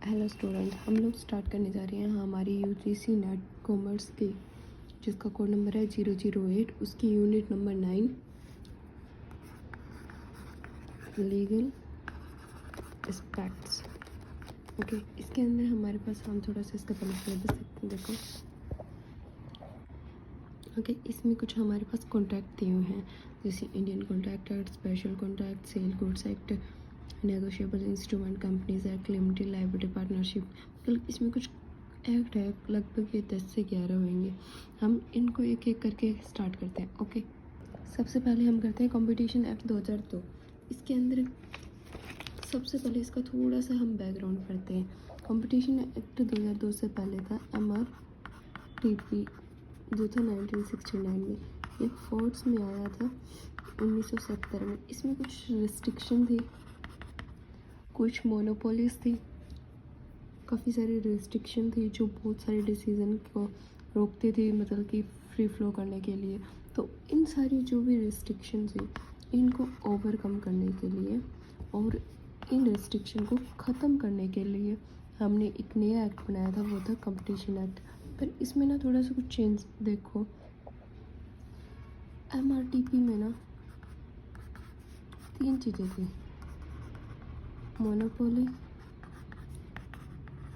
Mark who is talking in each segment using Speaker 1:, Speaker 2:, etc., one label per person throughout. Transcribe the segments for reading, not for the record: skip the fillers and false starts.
Speaker 1: Hello student, हम लोग start करने जा रहे हैं हमारी यूजीसी नेट कॉमर्स की, जिसका कोड नंबर है 008। उसकी unit number 9 legal aspects. Okay, इसके अंदर हमारे पास हम थोड़ा सा इसका पहले सिलेबस देखते हैं। देखो, ओके, इसमें कुछ हमारे पास कॉन्ट्रैक्ट दिए हुए हैं, जैसे Indian contract act, special contract, sell goods act, negotiable instrument companies act, limited liability partnership. मतलब इसमें कुछ एक्ट है, लगभग ये 10 से 11 होंगे। हम इनको एक एक करके स्टार्ट करते हैं। ओके, सबसे पहले हम करते हैं कंपटीशन एक्ट 2002। इसके अंदर सबसे पहले इसका थोड़ा सा हम बैकग्राउंड पढ़ते हैं। कंपटीशन एक्ट 2002 से पहले था MRTP, जो था 1969 में। ये फोर्स में आया था 1970 में। इसमें कुछ रिस्ट्रिक्शन थी, कुछ मोनोपोलीज थी, काफ़ी सारी रिस्ट्रिक्शन थी जो बहुत सारे डिसीज़न को रोकते थे, मतलब कि फ्री फ्लो करने के लिए। तो इन सारी जो भी रिस्ट्रिक्शन थी, इनको ओवरकम करने के लिए और इन रिस्ट्रिक्शन को ख़त्म करने के लिए हमने एक नया एक्ट बनाया था, वो था कंपटीशन एक्ट। पर इसमें ना थोड़ा सा कुछ चेंज देखो। MRTP में ना 3 चीज़ें थी: मोनोपोली,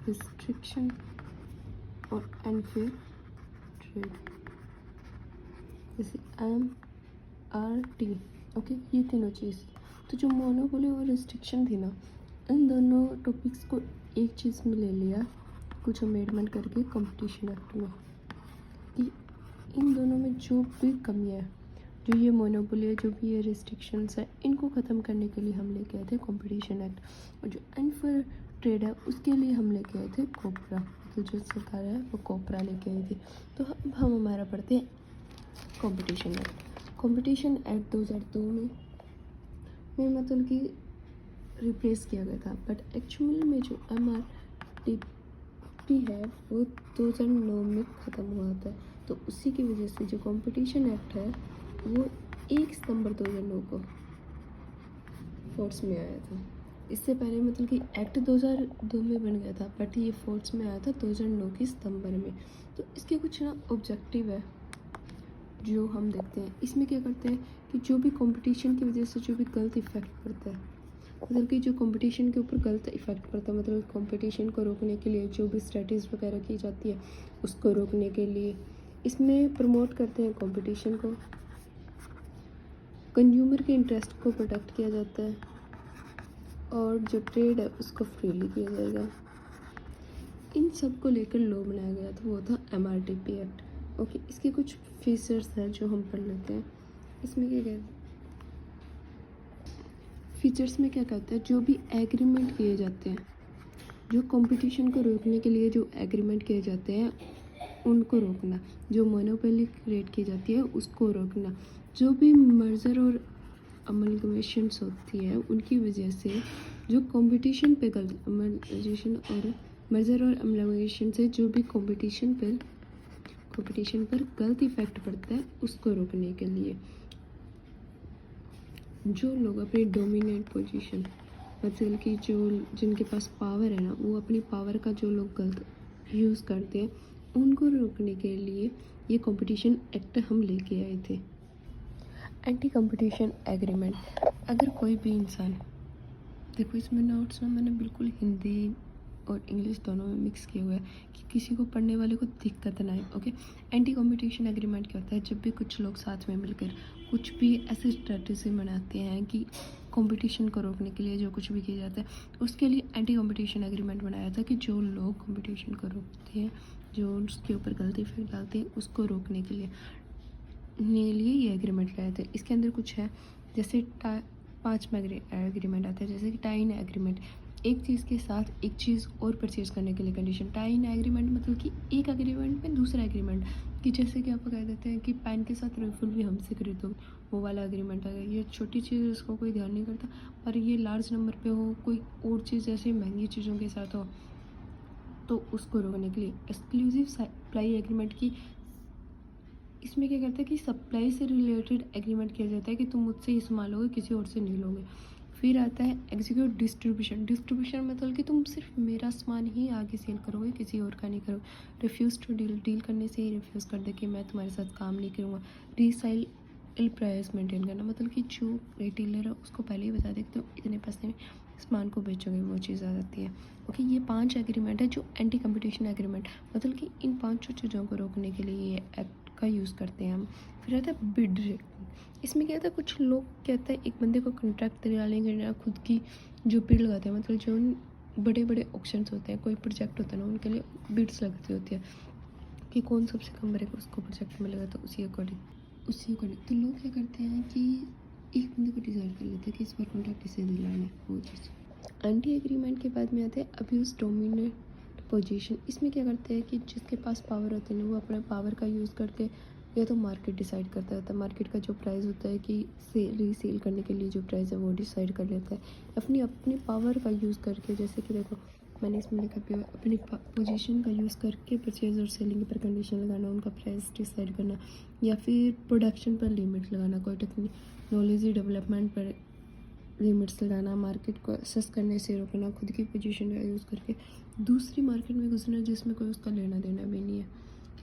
Speaker 1: रिस्ट्रिक्शन और अनफेयर ट्रेड, जैसे MRT। ओके, ये तीनों चीज़। तो जो मोनोपोली और रिस्ट्रिक्शन थी ना, इन दोनों टॉपिक्स को एक चीज़ में ले लिया, कुछ अमेंडमेंट करके कंपटीशन एक्ट में, कि इन दोनों में जो भी कमियाँ है, जो ये मोनोपोली है, जो भी ये रिस्ट्रिक्शंस है, इनको ख़त्म करने के लिए हम लेके आए थे कंपटीशन एक्ट। और जो अनफेयर ट्रेड है, उसके लिए हम लेके आए थे कोपरा। तो जो सरकार है वो कोपरा लेके आई थी। तो अब हम हमारा पढ़ते हैं कंपटीशन एक्ट। कंपटीशन एक्ट 2002 में मतलब कि रिप्लेस किया गया था, बट एक्चुअल में जो MRTP है वो 2009 में ख़त्म हुआ था। तो उसी की वजह से जो कंपटीशन एक्ट है वो 1 सितंबर 2009 को फोर्स में आया था। इससे पहले मतलब कि एक्ट 2002 में बन गया था, बट ये फोर्स में आया था 2009 की सितंबर में। तो इसके कुछ ना ऑब्जेक्टिव है जो हम देखते हैं। इसमें क्या करते हैं कि जो भी कंपटीशन की वजह से जो भी गलत इफेक्ट पड़ता है, मतलब कि जो कंपटीशन के ऊपर गलत इफेक्ट पड़ता है, मतलब कंपटीशन को रोकने के लिए जो भी स्ट्रेटजीज वगैरह की जाती है, उसको रोकने के लिए इसमें प्रमोट करते हैं कंपटीशन को। कंज्यूमर के इंटरेस्ट को प्रोटेक्ट किया जाता है और जो ट्रेड है उसको फ्रीली किया जाएगा। इन सब को लेकर लॉ बनाया गया था, वो था MRTP एक्ट। ओके, इसके कुछ फीचर्स हैं जो हम पढ़ लेते हैं। इसमें क्या कहते हैं, फीचर्स में क्या कहते हैं, जो भी एग्रीमेंट किए जाते हैं, जो कंपटीशन को रोकने के लिए जो एग्रीमेंट किए जाते हैं उनको रोकना, जो मोनोपोली क्रिएट की जाती है उसको रोकना, जो भी मर्जर और अमलगमेशंस होती है उनकी वजह से जो कंपटीशन पे गलत अमलगमेशन और मर्जर और अमलगमेशन से जो भी कंपटीशन पर गलत इफेक्ट पड़ता है उसको रोकने के लिए। जो लोग अपनी डोमिनेंट पोजीशन, मतलब कि जो जिनके पास पावर है ना, वो अपनी पावर का जो लोग गलत यूज़ करते हैं उनको रोकने के लिए ये कंपटीशन एक्ट हम लेके आए थे। एंटी कंपटीशन एग्रीमेंट, अगर कोई भी इंसान, देखो इसमें नोट्स में मैंने बिल्कुल हिंदी और इंग्लिश दोनों में मिक्स किए हुए हैं कि किसी को पढ़ने वाले को दिक्कत ना आए। ओके, एंटी कंपटीशन एग्रीमेंट क्या होता है, जब भी कुछ लोग साथ में मिलकर कुछ भी ऐसी स्ट्रेटजी बनाते हैं कि कंपटीशन को रोकने के लिए जो कुछ भी किया जाता है, उसके लिए एंटी कंपटीशन एग्रीमेंट बनाया था कि जो लोग कंपटीशन को रोकते हैं, जो उसके ऊपर गलत इफेक्ट डालते हैं, उसको रोकने के लिए ये एग्रीमेंट लाए थे। इसके अंदर कुछ है, जैसे 5 में एग्रीमेंट आता है, जैसे कि टाई इन एग्रीमेंट, एक चीज़ के साथ एक चीज़ और परचेज करने के लिए कंडीशन। टाई इन एग्रीमेंट मतलब कि एक एग्रीमेंट में दूसरा एग्रीमेंट, कि जैसे कि आप कह देते हैं कि पेन के साथ रिफिल भी हमसे खरीदो, वो वाला एग्रीमेंट आ गया। ये छोटी चीज़ उसको कोई ध्यान नहीं करता, पर ये लार्ज नंबर पे हो, कोई और चीज़ जैसे महंगी चीज़ों के साथ हो, तो उसको रोकने के लिए एक्सक्लूसिव सप्लाई एग्रीमेंट की। इसमें क्या करता है कि सप्लाई से रिलेटेड एग्रीमेंट किया जाता है कि तुम मुझसे ही सामान लोगे, किसी और से नहीं लोगे। फिर आता है एग्जीक्यूट डिस्ट्रीब्यूशन। डिस्ट्रीब्यूशन मतलब कि तुम सिर्फ मेरा सामान ही आगे सेल करोगे, किसी और का नहीं करोगे। रिफ्यूज़ टू डील, डील करने से ही रिफ्यूज़ कर दे कि मैं तुम्हारे साथ काम नहीं करूँगा। रीसेल प्राइस मेंटेन करना, मतलब कि जो रिटेलर है उसको पहले ही बता दे कि तुम इतने पैसे में सामान को बेचोगे, वो चीज़ आ जाती है। ओके, ये 5 एग्रीमेंट है जो एंटी कंपटीशन एग्रीमेंट, मतलब कि इन 5 चीज़ों को रोकने के लिए ये एक्ट का यूज़ करते हैं हम। फिर आता है बिड रेटिंग। इसमें क्या होता है, कुछ लोग कहते हैं एक बंदे को कॉन्ट्रैक्ट दिलाने के खुद की जो बिड लगाते हैं, मतलब जो बड़े बड़े ऑप्शंस होते हैं, कोई प्रोजेक्ट होता है ना, उनके लिए बिड्स लगती होती है कि कौन सबसे कम करेगा उसको प्रोजेक्ट मिलेगा। तो उसी अकॉर्डिंग तो लोग क्या करते हैं कि एक बंदे को डिसाइड कर लेते हैं कि इस बार कॉन्ट्रैक्ट इसे दिलाना है, वो चीज़। एंटी एग्रीमेंट के बाद में आते हैं अब्यूज़ डोमिनेट पोजीशन। इसमें क्या करते हैं कि जिसके पास पावर होते हैं वो अपने पावर का यूज़ करके या तो मार्केट डिसाइड करता रहता है, मार्केट का जो प्राइस होता है कि रीसेल करने के लिए जो प्राइस है वो डिसाइड कर लेता है अपनी अपनी पावर का यूज़ करके। जैसे कि देखो मैंने इसमें लिखा भी अपनी पोजीशन का यूज़ करके परचेज और सेलिंग पर कंडीशन लगाना, उनका प्राइस डिसाइड करना, या फिर प्रोडक्शन पर लिमिट लगाना, कोई टेक्नोलॉजी डेवलपमेंट पर लिमिट्स लगाना, मार्केट को असेस करने से रोकना, खुद की पोजीशन का यूज़ करके दूसरी मार्केट में घुसना जिसमें कोई उसका लेना देना भी नहीं है,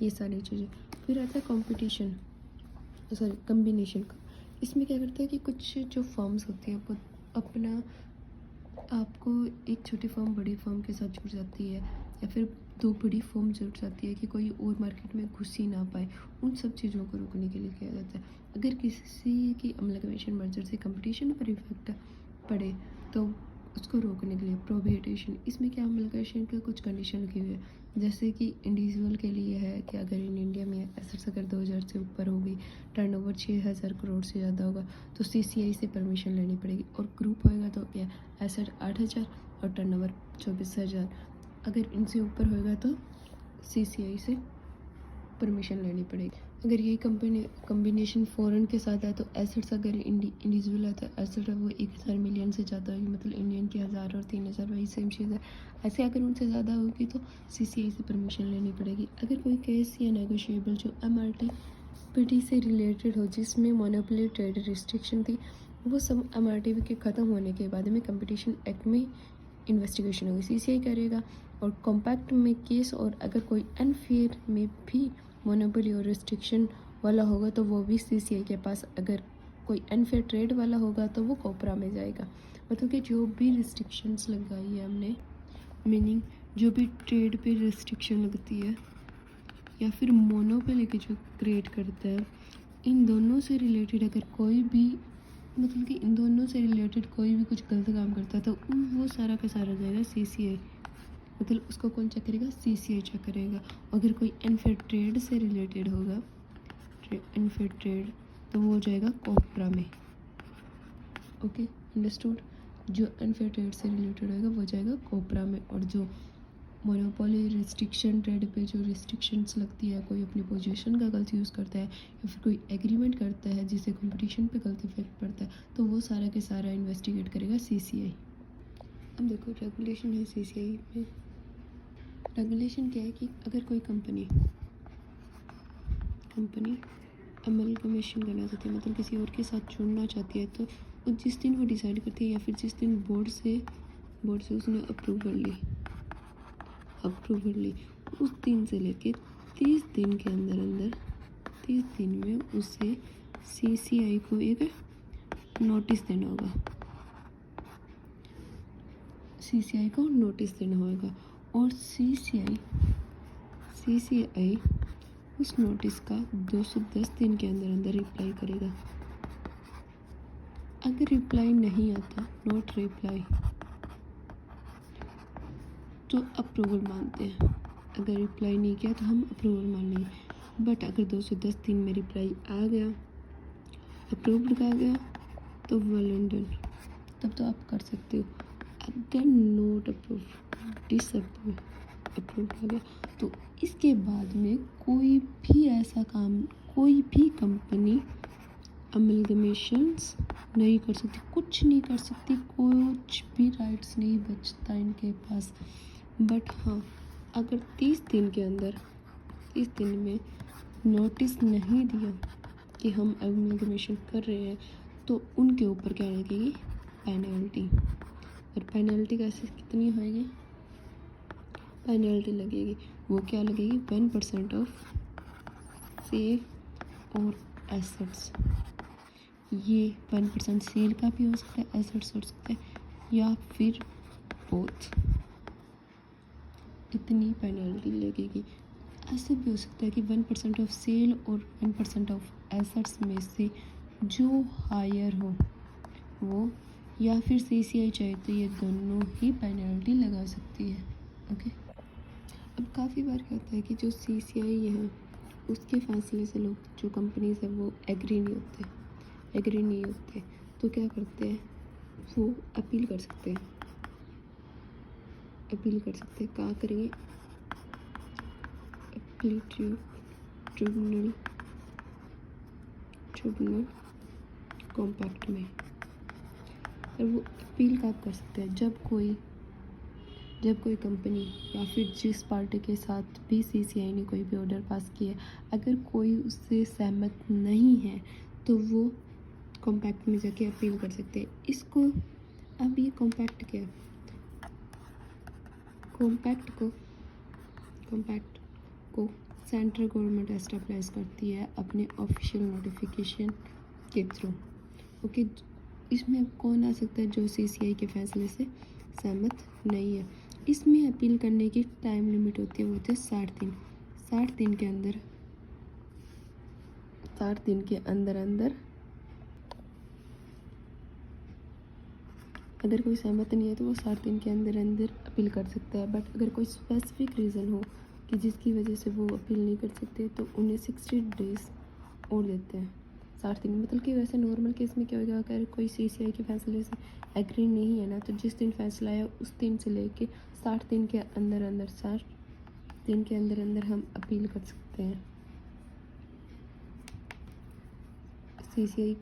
Speaker 1: ये सारी चीज़ें। फिर आता है कंपटीशन, सॉरी कम्बिनेशन का। इसमें क्या करते हैं कि कुछ जो फर्म्स होती हैं वो अपना आपको एक छोटी फर्म बड़ी फर्म के साथ जुड़ जाती है, या फिर 2 बड़ी फर्म जुड़ जाती है कि कोई और मार्केट में घुस ही ना पाए। उन सब चीज़ों को रोकने के लिए किया जाता है। अगर किसी की अमलगमेशन मर्जर से कंपटीशन पर इफेक्ट पड़े तो उसको रोकने के लिए प्रोहिबिशन। इसमें क्या अमलगमेशन के कुछ कंडीशन लिखी हुई है, जैसे कि इंडिविजुअल के लिए है कि अगर इन इंडिया में एसेट्स अगर 2000 से ऊपर होगी, टर्नओवर 6000 करोड़ से ज़्यादा होगा तो सीसीआई से परमिशन लेनी पड़ेगी, और ग्रुप होएगा तो क्या एसेट 8000 और टर्नओवर 24000, अगर इनसे ऊपर होएगा तो सीसीआई से परमिशन लेनी पड़ेगी। अगर यही कम्बिनेशन फ़ॉरेन के साथ है तो एसेट्स अगर इंडिविजुअल है तो एसेट है वो 1000 मिलियन से ज़्यादा होगी, मतलब इंडियन के 1000 और 3000 वही सेम चीज़ है। ऐसे अगर उनसे ज़्यादा होगी तो सीसीआई से परमिशन लेनी पड़ेगी। अगर कोई केस या नेगोशिएबल जो एमआरटी पीटी से रिलेटेड हो जिसमें मोनोपोली ट्रेड रिस्ट्रिक्शन थी, वो सब एमआरटी के ख़त्म होने के बाद में कंपटीशन एक्ट में इन्वेस्टिगेशन होगी, सीसीआई करेगा। और कॉम्पैक्ट में केस, और अगर कोई अनफेयर में भी मोनोपोली और रिस्ट्रिक्शन वाला होगा तो वो भी सीसीआई के पास। अगर कोई अनफेयर ट्रेड वाला होगा तो वो कोपरा में जाएगा। मतलब कि जो भी रिस्ट्रिक्शंस लगाई है हमने, मीनिंग जो भी ट्रेड पे रिस्ट्रिक्शन लगती है या फिर मोनोपोली की जो क्रिएट करता है, इन दोनों से रिलेटेड अगर कोई भी, मतलब कि इन दोनों से रिलेटेड कोई भी कुछ गलत काम करता है तो वो सारा का सारा जाएगा सीसीआई, मतलब उसको कौन चेक करेगा, सीसीआई चेक करेगा। अगर कोई अनफेयर ट्रेड से रिलेटेड होगा, अनफेयर ट्रेड, तो वो जाएगा कोपरा में। Okay, understood. जो अनफेयर ट्रेड से रिलेटेड होगा वो जाएगा कोपरा में, और जो मोनोपोली रिस्ट्रिक्शन, ट्रेड पे जो रिस्ट्रिक्शंस लगती है, कोई अपनी पोजीशन का गलत यूज़ करता है या फिर कोई एग्रीमेंट करता है जिससे कंपटीशन पे गलत इफेक्ट पड़ता है, तो वो सारा के सारा इन्वेस्टिगेट करेगा सीसीआई। अब देखो रेगुलेशन है सीसीआई में। रेगुलेशन क्या है कि अगर कोई कंपनी अमलगमेशन करना चाहती है, मतलब किसी और के साथ जुड़ना चाहती है, तो वो जिस दिन वो डिसाइड करती है या फिर जिस दिन बोर्ड से उसने अप्रूवल ली उस दिन से लेके 30 दिन के अंदर 30 दिन में उसे सीसीआई को एक नोटिस देना होगा, सीसीआई को नोटिस देना होगा। और सीसीआई उस नोटिस का 210 दिन के अंदर रिप्लाई करेगा। अगर रिप्लाई नहीं आता, नोट रिप्लाई, तो अप्रूवल मानते हैं। अगर रिप्लाई नहीं किया तो हम अप्रूवल मानेंगे। बट अगर 210 दिन में रिप्लाई आ गया, अप्रूव्ड आ गया, तो वेल एंड डन, तब तो आप कर सकते हो। अगर नोट अप्रूव, डिसअप्रूव, अप्रूव आ गया, तो इसके बाद में कोई भी ऐसा काम, कोई भी कंपनी अमलगमेशंस नहीं कर सकती, कुछ नहीं कर सकती, कुछ भी राइट्स नहीं बचता इनके पास। बट हाँ, अगर 30 दिन के अंदर 30 दिन में नोटिस नहीं दिया कि हम अमलगमेशन कर रहे हैं, तो उनके ऊपर क्या लगेगी, पेनल्टी। और पेनल्टी कैसे कितनी होएगी? पेनल्टी लगेगी, वो क्या लगेगी? 1% ऑफ सेल और एसेट्स। ये 1% सेल का भी हो सकता है, एसेट्स हो सकता है, या फिर बोथ। इतनी पेनल्टी लगेगी। ऐसे भी हो सकता है कि 1% ऑफ सेल और 1% ऑफ एसेट्स में से जो हायर हो वो, या फिर CCI चाहे तो ये दोनों ही पेनल्टी लगा सकती है। ओके, अब काफ़ी बार क्या होता है कि जो CCI है उसके फैसले से लोग, जो कंपनीज है, वो एग्री नहीं होते, तो क्या करते हैं, वो अपील कर सकते हैं। कहाँ करेंगे? अपील ट्रिब्यूनल कॉम्पैक्ट में। और वो अपील कब कर सकते हैं? जब कोई कंपनी या फिर जिस पार्टी के साथ भी CCI ने कोई भी ऑर्डर पास किया, अगर कोई उससे सहमत नहीं है तो वो कॉम्पैक्ट में जाके अपील कर सकते हैं इसको। अब ये कॉम्पैक्ट क्या है? कॉम्पैक्ट को सेंट्रल गवर्नमेंट एस्टेब्लिश करती है अपने ऑफिशियल नोटिफिकेशन के थ्रू। ओके, इसमें कौन आ सकता है? जो CCI के फैसले से सहमत नहीं है। इसमें अपील करने की टाइम लिमिट होती है, वो होती है 60 दिन। 60 दिन के अंदर अगर कोई सहमत नहीं है तो वो 60 दिन के अंदर अपील कर सकता है। बट अगर कोई स्पेसिफिक रीज़न हो कि जिसकी वजह से वो अपील नहीं कर सकते तो उन्हें 60 डेज़ और देते हैं। 60 दिन मतलब कि वैसे नॉर्मल केस में क्या होगा, अगर कोई CCI के फैसले से एग्री नहीं है ना, तो जिस दिन फैसला आया उस दिन से लेके 60 दिन के अंदर हम अपील कर सकते हैं। CCI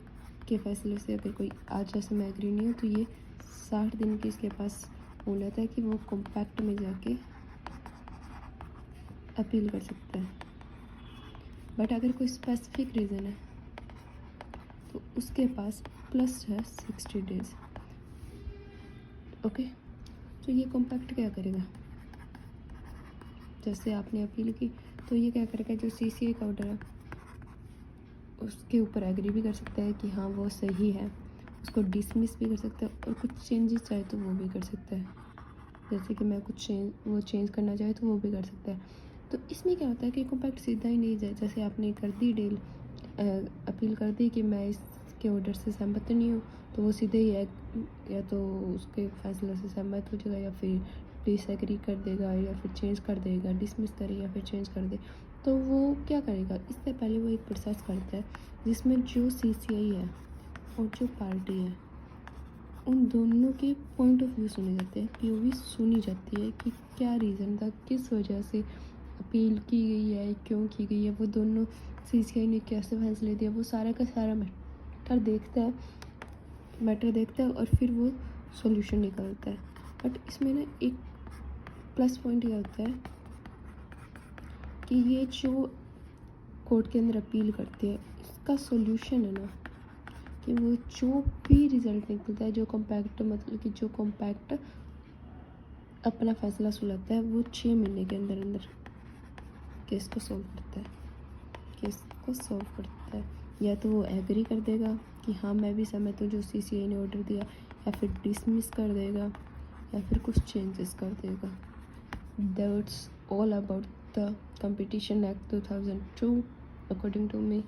Speaker 1: के फैसले से अगर कोई आज जैसे में एग्री नहीं हो तो ये 60 दिन की इसके पास मोहलत है कि वो कॉम्पैक्ट में जाके अपील कर सकता है। बट अगर कोई स्पेसिफिक रीज़न है तो उसके पास प्लस है 60 डेज़। ओके, तो ये कॉम्पैक्ट क्या करेगा? जैसे आपने अपील की तो ये क्या करेगा, जो CCI का ऑर्डर है उसके ऊपर एग्री भी कर सकता है कि हाँ वो सही है, उसको डिसमिस भी कर सकता है, और कुछ चेंजेस चाहे तो वो भी कर सकता है। जैसे कि मैं कुछ चेंज करना चाहे तो वो भी कर सकता है। तो इसमें क्या होता है कि कॉम्पैक्ट सीधा ही नहीं जाए। जैसे आपने कर दी डील, अपील कर दी कि मैं इसके ऑर्डर से सहमत नहीं हूँ, तो वो सीधे ही या तो उसके फैसले से सहमत हो जाएगा, या फिर डिसएग्री कर देगा, या फिर चेंज कर देगा, डिसमिस करे या फिर चेंज कर दे। तो वो क्या करेगा, इससे पहले वो एक प्रोसेस करता है जिसमें जो CCI है और जो पार्टी है उन दोनों के पॉइंट ऑफ व्यू सुने जाते हैं, POV सुनी जाती है कि क्या रीज़न था, किस वजह से अपील की गई है, क्यों की गई है, वो दोनों CCI ने कैसे फैसले दिया, वो सारा का सारा मैटर देखता है और फिर वो सॉल्यूशन निकालता है। बट इसमें ना एक प्लस पॉइंट ये होता है कि ये जो कोर्ट के अंदर अपील करते हैं इसका सॉल्यूशन है ना, कि वो जो भी रिज़ल्ट निकलता है, जो कॉम्पैक्ट मतलब कि जो कॉम्पैक्ट अपना फैसला सुनाता है, वो 6 महीने के अंदर केस को सॉल्व करता है। या तो वो एग्री कर देगा कि हाँ मैं भी सहमत हूँ जो CCI ने ऑर्डर दिया, या फिर डिसमिस कर देगा, या फिर कुछ चेंजेस कर देगा। That's all about the competition act 2002 according to me.